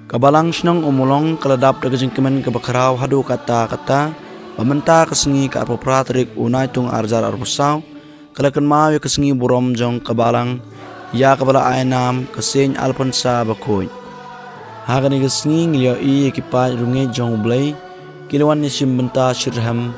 Kabalang senang umulong keledap daga jengkemen kebakarau hadu kata-kata pamenta kesengi ka arpopratrik unai tung arjar arpusaw kalakan mau ya kesengi burom jong kabalang ya kabala ainam kesing alponsa bakoy hagani kesengi ngilio i ekipa runge jong blay kilawan nisim benta shirham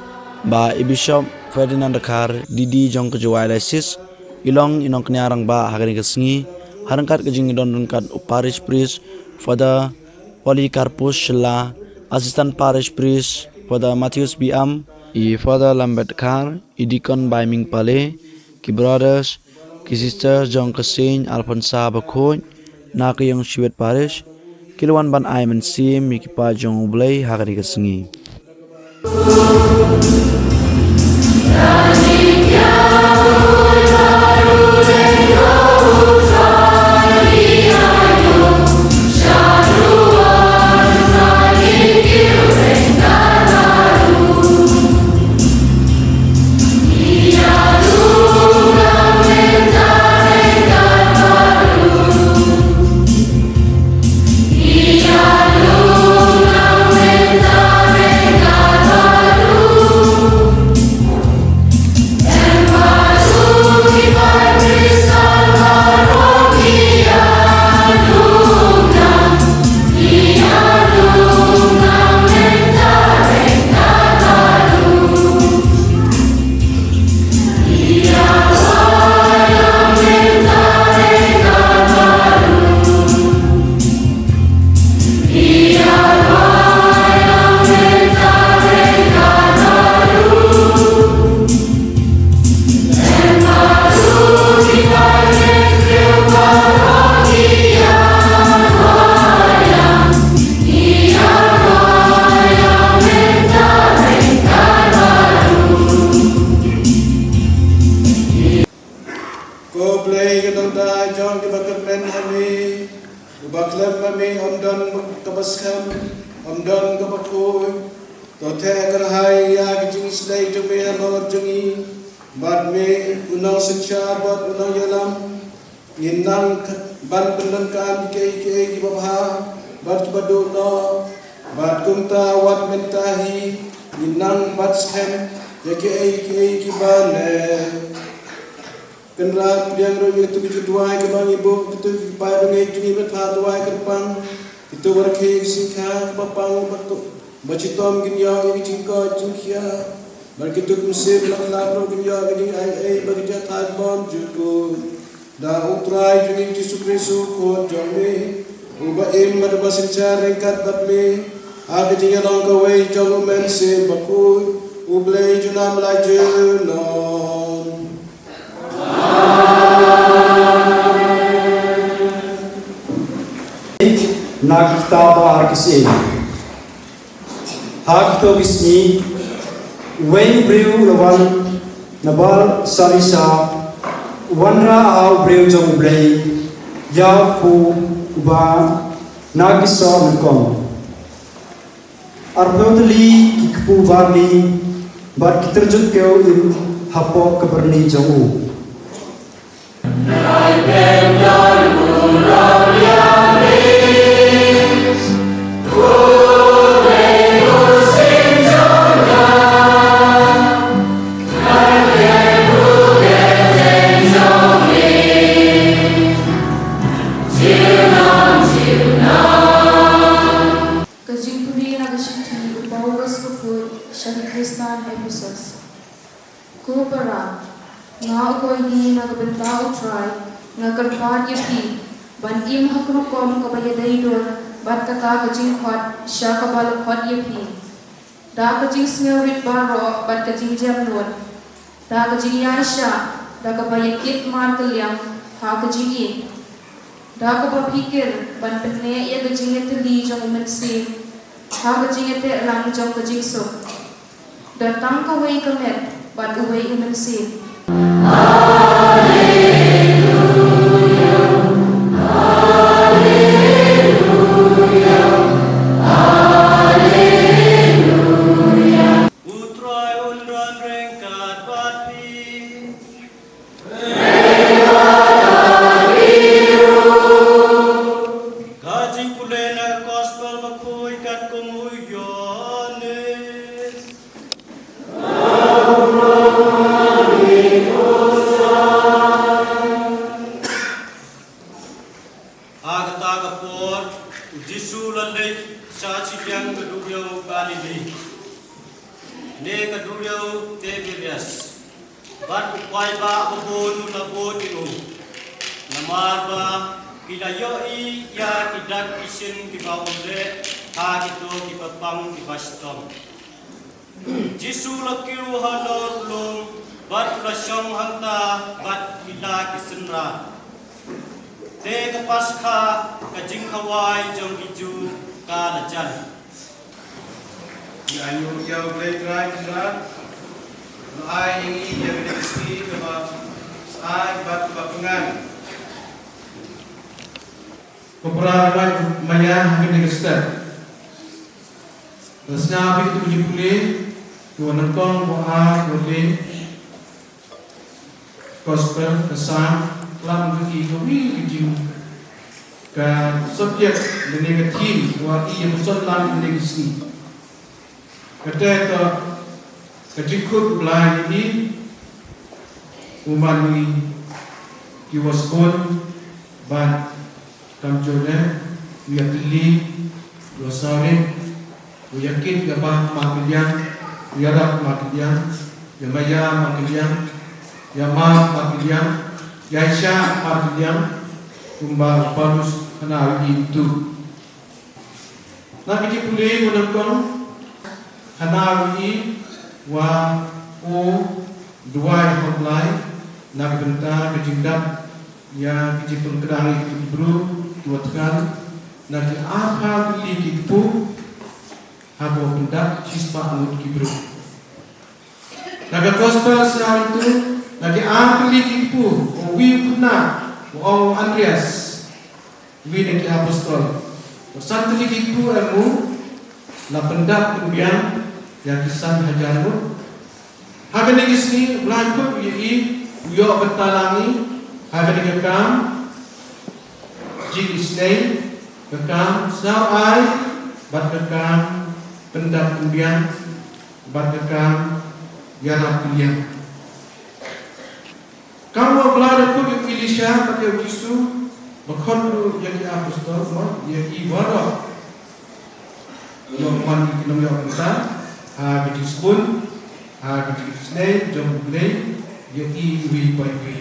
ba ibishop Ferdinand Dakar didi jong kejuai lesis ilong inong kenyarang ba hagani kesengi harangkat kejing don kat parish priest Father Polycarpus Shella Assistant Parish Priest Father Matthias B.M. I Father Lambert Dakar I Deacon Baiming Pale Ki brothers Ki sisters jong kesin Alfonsa Bakoy na kayong Shiwet Parish Kiluan ban ay mensim Ki pa jong ublay hagani kesengi Kenra yang rogi itu bicu dua ke bang ibu itu pai bengai juni bertha dua ke pang itu berke singka papang batu bacitom ginya yang jingka jingkia berkitu musib lakla ro ginya gini ai bagi jatah bom juku da utrai juni Yesus Kristus ko jome uba im berbasin cara kat tapi aga jinga long kawai jogo mense baku ublei junam laju no Nakita bahar kisi hak to bisni when brew lawan nabal sarisa wanra au brew jong blay ya pu ba nagisa nkom arbodli kikpu barni bar kiterjut keu im hapo keberni jongu Ban im hakrukom kabayadai dor bat kata kajing khot syakabal khot yepi da kajing sngerit baro bat kajing jamnut da kajing yaisha da kabayakit mar kaliang ha kajing i da kabapikir ban penne ya kajing etli jong mensi ha kajing ete ram jong kajing so datang kawai kamet bat uwai mensi Kajing pulen na gospel bakuy kat kumuyones. Agataga por Jisu lalai sa sibyang kadugyaw Galilee. Ne kadugyaw Tiberias. Bat kukway ba abon labon ino. Namar ba kinayoi ya kidak isin kibaule ha kito kipapang kipastong. Jisu lakiu halor long bat lasyong hanta bat kita kisenra. Te kapaskha kajing hawai jong iju kalajan. Ayo kiau play try kira. Ai ini yang dikisi keba sai bat bakungan. Keberadaan maya hakin dikistar. Rasnya itu puji pulih. Dua nengkong boha boleh. Gospel kesan telah menjadi kami ujung. Ke subjek dengan tim buat ia bersama dalam negisi. Kata itu kejikut belah ini umani kiwaskon ban kamjone wiatili dosare wiyakin gabah makilyan wiyarak makilyan yamaya makilyan yama makilyan yaisha makilyan kumba balus ana itu na biji pulih menangkong hanawi wa o duai hotlai nak benta kejindap ya kejipun kedangi kibru dua tekan nak apa beli kipu habo benda cispa anut kibru nak gospel sehari itu nak apa beli kipu o wi puna o Andreas wi nak apostol satu kipu emu la pendak kemudian yang kisan hajarmu hagan isni belakut yi uyo betalangi hagan gekam ji isnei gekam sao ai bat gekam pendak kemudian bat gekam yarap pilihan kamu belada pun Elisha pakai Yesus berkhondu jadi apostol ya ibarat yang mandi kinam yang besar ha bidisbun ha bidisnei jom blei yati wi pai wi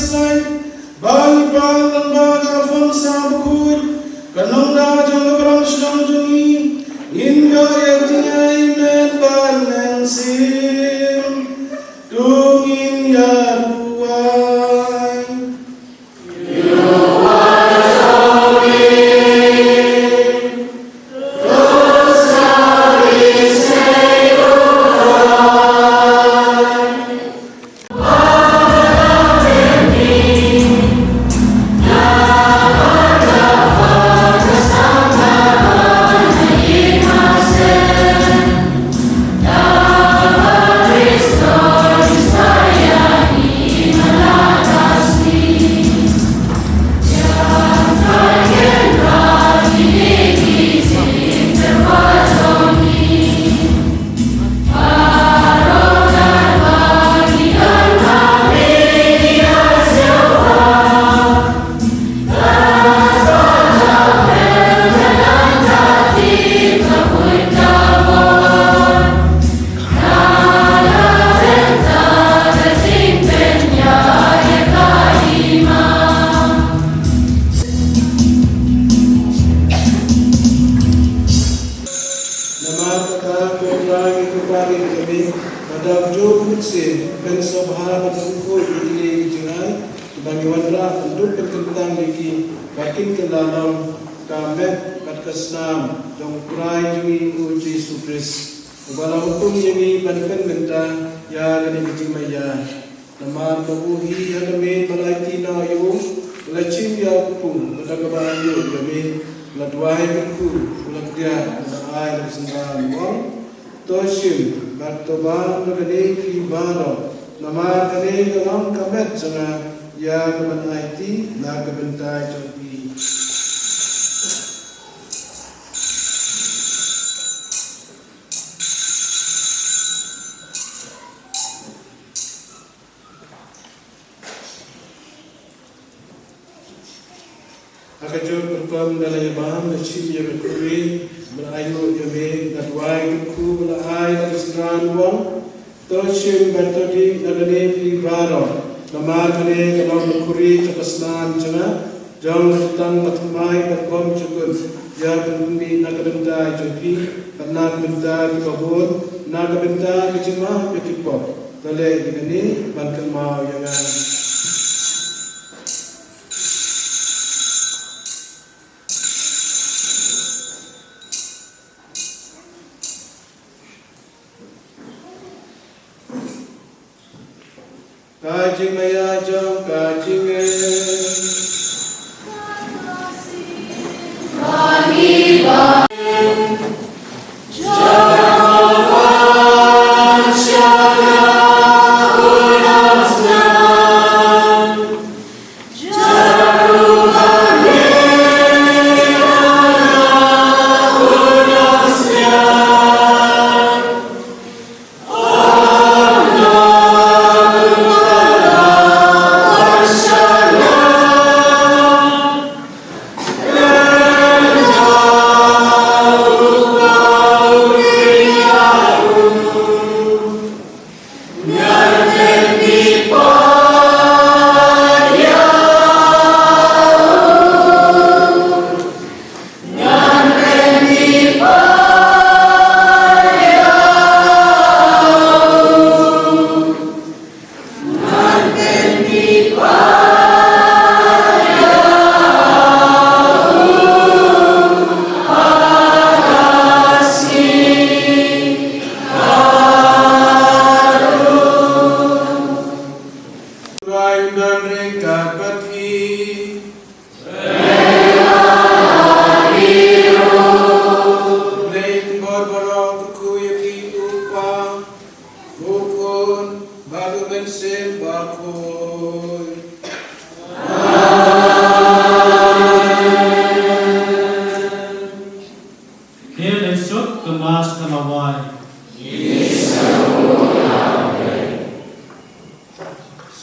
Israel bagi bang dan baga fungsa bukut kanong da jang berang sedang jungi hingga yang tinggai men panen sim dungin ya duai Akajo perpam dalai baham nacim ya berkuri berayu yame nadwai ku berai nasran wong toshim bertodi nadane pi baro namar kane kalau berkuri tapasnan jana jang tang matmai berkom cukup ya bendi nagadenta jogi karena benda kebun nagadenta kecima petipo tale digani bankan mau yang Kajing maya jam kajing Wow.